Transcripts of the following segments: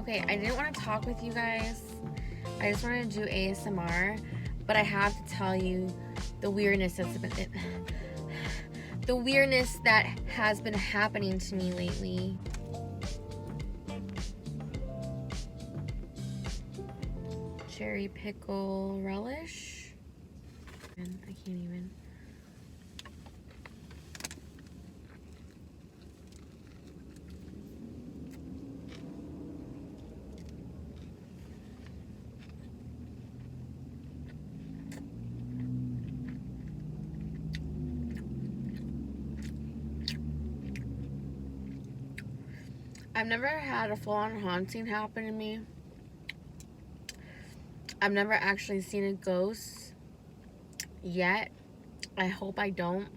Okay, I didn't want to talk with you guys. I just wanted to do ASMR, but I have to tell you the weirdness that has been happening to me lately. Cherry pickle relish. And I can't even. I've never had a full-on haunting happen to me. I've never actually seen a ghost yet. I hope I don't,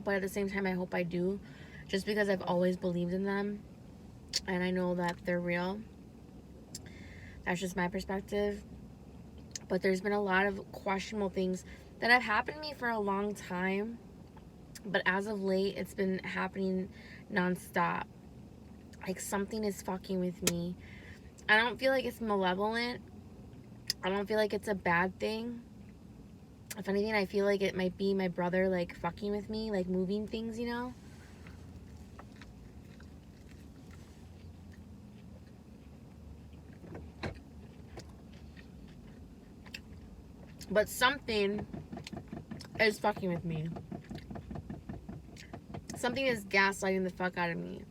but at the same time I hope I do, just because I've always believed in them and I know that they're real. That's just my perspective. But there's been a lot of questionable things that have happened to me for a long time, but as of late it's been happening non-stop. Like, something is fucking with me. I don't feel like it's malevolent. I don't feel like it's a bad thing. If anything, I feel like it might be my brother, like, fucking with me, like, moving things, you know? But something is fucking with me. Something is gaslighting the fuck out of me.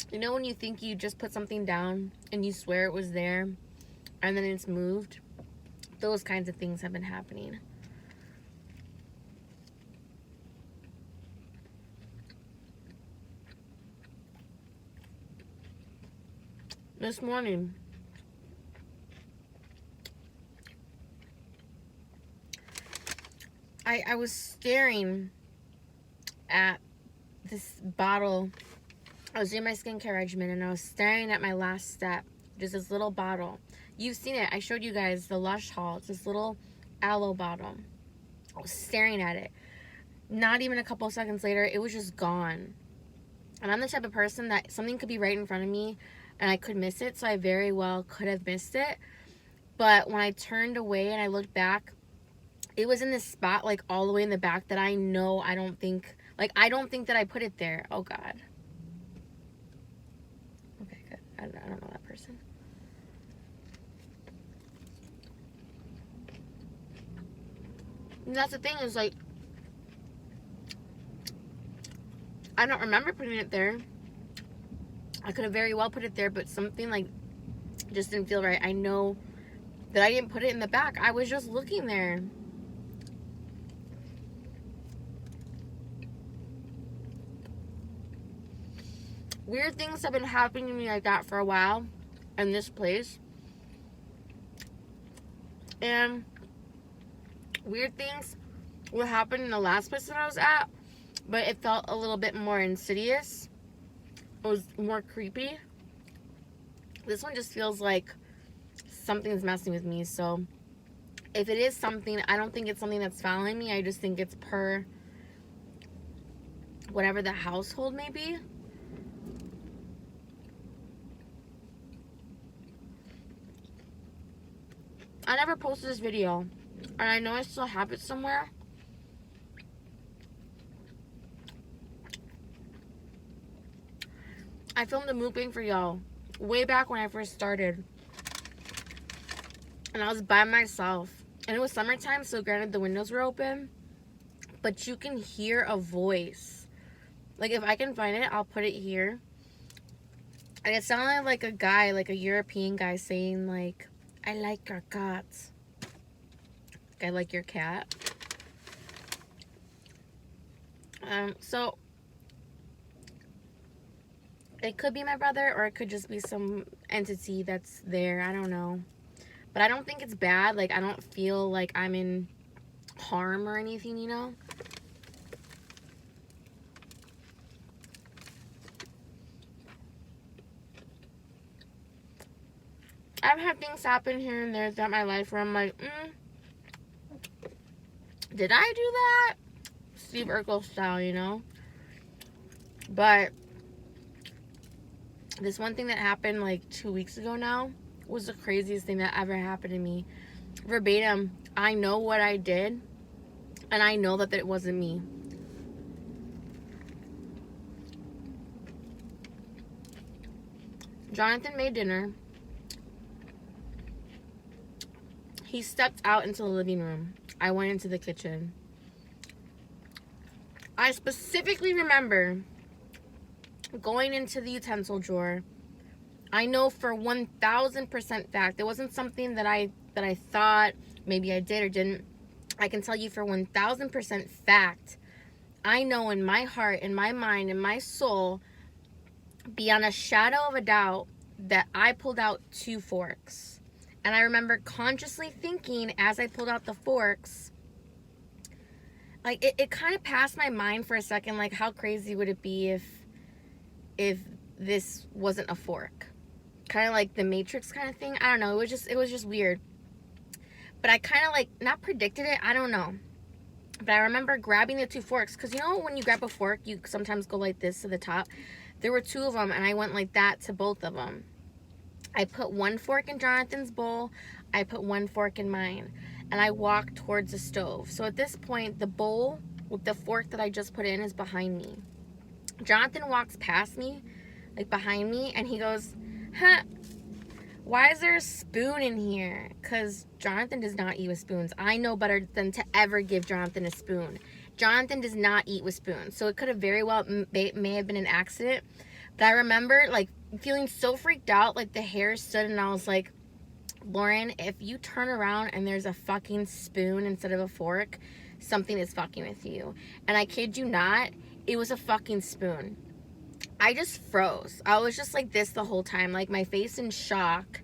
You know when you think you just put something down and you swear it was there and then it's moved? Those kinds of things have been happening. This morning, I was staring at this bottle. I was doing my skincare regimen and I was staring at my last step. Just this little bottle. You've seen it. I showed you guys the Lush haul. It's this little aloe bottle. I was staring at it. Not even a couple seconds later, it was just gone. And I'm the type of person that something could be right in front of me and I could miss it. So I very well could have missed it. But when I turned away and I looked back, it was in this spot, like, all the way in the back that I know I don't think that I put it there. Oh, God. Okay, good. I don't know that person. And that's the thing, is, like, I don't remember putting it there. I could have very well put it there, but something, like, just didn't feel right. I know that I didn't put it in the back. I was just looking there. Weird things have been happening to me like that for a while in this place. And weird things would happen in the last place that I was at, but it felt a little bit more insidious. It was more creepy. This one just feels like something's messing with me. So if it is something, I don't think it's something that's following me. I just think it's per whatever the household may be. I never posted this video, and I know I still have it somewhere. I filmed a mukbang for y'all way back when I first started, and I was by myself, and it was summertime, so granted the windows were open, but you can hear a voice. Like, if I can find it, I'll put it here. And it sounded like a guy, like a European guy, saying, like, I like your cats. I like your cat. So it could be my brother, or it could just be some entity that's there. I don't know. But I don't think it's bad. Like, I don't feel like I'm in harm or anything, you know? I've had things happen here and there throughout my life where I'm like, did I do that? Steve Urkel style, you know? But This one thing that happened like 2 weeks ago now was the craziest thing that ever happened to me. Verbatim, I know what I did, and I know that it wasn't me. Jonathan made dinner. He stepped out into the living room. I went into the kitchen. I specifically remember going into the utensil drawer. I know for 1000% fact, it wasn't something that I thought maybe I did or didn't. I can tell you for 1000% fact, I know in my heart, in my mind, in my soul, beyond a shadow of a doubt, that I pulled out 2 forks. And I remember consciously thinking as I pulled out the forks, like it kind of passed my mind for a second, like how crazy would it be if this wasn't a fork? Kind of like the Matrix kind of thing. I don't know. It was just weird. But I kind of like not predicted it. I don't know. But I remember grabbing the 2 forks, because you know when you grab a fork, you sometimes go like this to the top. There were 2 of them, and I went like that to both of them. I put 1 fork in Jonathan's bowl. I put 1 fork in mine. And I walked towards the stove. So at this point, the bowl with the fork that I just put in is behind me. Jonathan walks past me, like behind me, and he goes, huh, why is there a spoon in here? Because Jonathan does not eat with spoons. I know better than to ever give Jonathan a spoon. Jonathan does not eat with spoons. So it could have very well may have been an accident. But I remember like feeling so freaked out, like the hair stood, and I was like, Lauren, if you turn around and there's a fucking spoon instead of a fork, something is fucking with you. And I kid you not, it was a fucking spoon. I just froze. I was just like this the whole time, like my face in shock.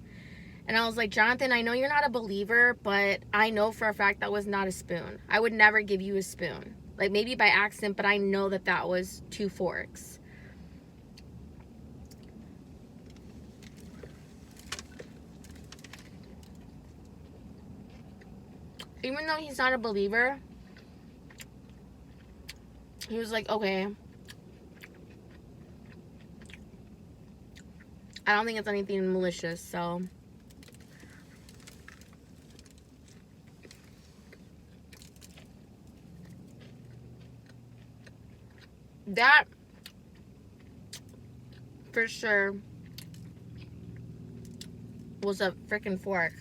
And I was like, Jonathan, I know you're not a believer, but I know for a fact that was not a spoon. I would never give you a spoon. Like maybe by accident, but I know that that was 2 forks. Even though he's not a believer, he was like, okay, I don't think it's anything malicious, so. That, for sure, was a freaking fork.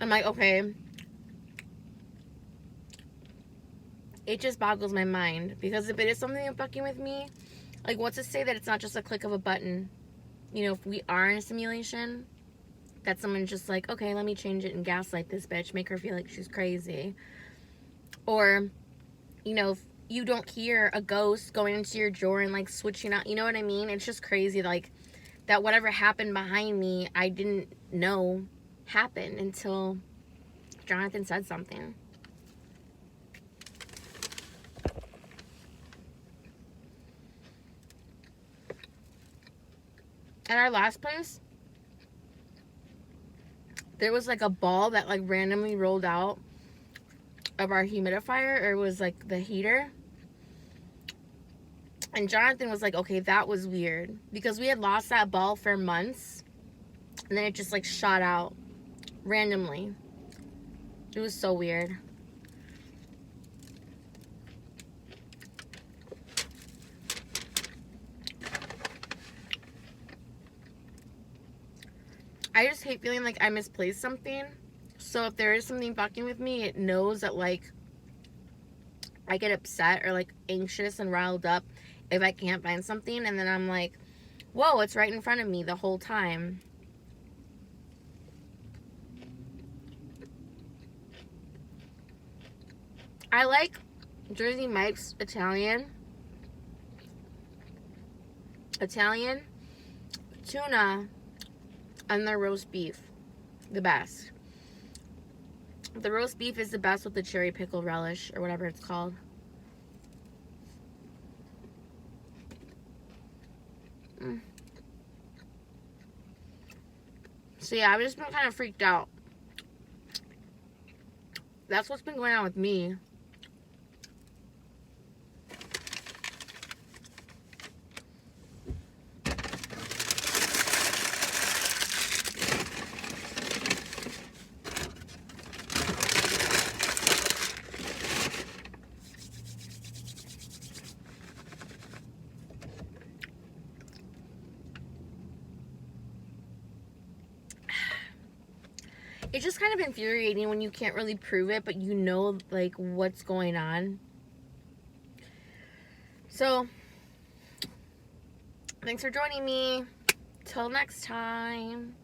I'm like, okay. It just boggles my mind. Because if it is something fucking with me, like, what's to say that it's not just a click of a button? You know, if we are in a simulation, that someone's just like, okay, let me change it and gaslight this bitch, make her feel like she's crazy. Or, you know, if you don't hear a ghost going into your drawer and like switching out, you know what I mean? It's just crazy, like, that whatever happened behind me, I didn't know happened until Jonathan said something. At our last place, there was like a ball that like randomly rolled out of our humidifier, or it was like the heater. And Jonathan was like, okay, that was weird, because we had lost that ball for months, and then it just like shot out randomly. It was so weird. I just hate feeling like I misplaced something. So if there is something fucking with me, it knows that like I get upset or like anxious and riled up if I can't find something, and then I'm like, whoa, it's right in front of me the whole time. I like Jersey Mike's Italian tuna and their roast beef. The best. The roast beef is the best with the cherry pickle relish, or whatever it's called. So yeah, I've just been kind of freaked out. That's what's been going on with me. it's just kind of infuriating when you can't really prove it, but you know, like, what's going on. So, thanks for joining me. Till next time.